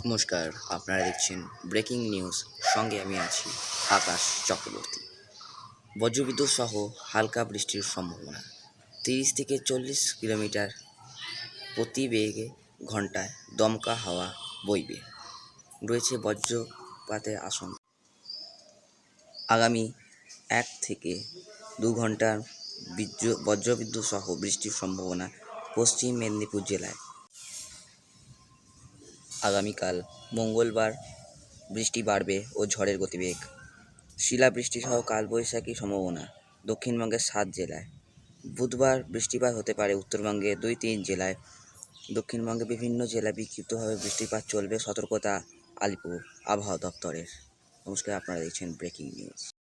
নমস্কার, আপনারা দেখছেন ব্রেকিং নিউজ। সঙ্গে আমি আছি আকাশ চক্রবর্তী। বজ্রবিদ্যুৎ সহ হালকা বৃষ্টির সম্ভাবনা। 30 থেকে 40 কিলোমিটার প্রতি বেগে ঘন্টায় দমকা হাওয়া বইবে। রয়েছে বজ্রপাতের আশঙ্কা। আগামী 1 থেকে 2 ঘন্টার বজ্রবিদ্যুৎ সহ বৃষ্টির সম্ভাবনা পশ্চিম মেদিনীপুর জেলায়। আগামীকাল মঙ্গলবার বৃষ্টি বাড়বে ও ঝড়ের গতিবেগ। শিলাবৃষ্টি সহ কালবৈশাখী সম্ভাবনা দক্ষিণবঙ্গের 7 জেলায়। বুধবার বৃষ্টিপাত হতে পারে উত্তরবঙ্গে 2-3 জেলায়। দক্ষিণবঙ্গে বিভিন্ন জেলায় বিক্ষিপ্তভাবে বৃষ্টিপাত চলবে, সতর্কতা আলিপুর আবহাওয়া দপ্তরের। নমস্কার, আপনারা দেখছেন ব্রেকিং নিউজ।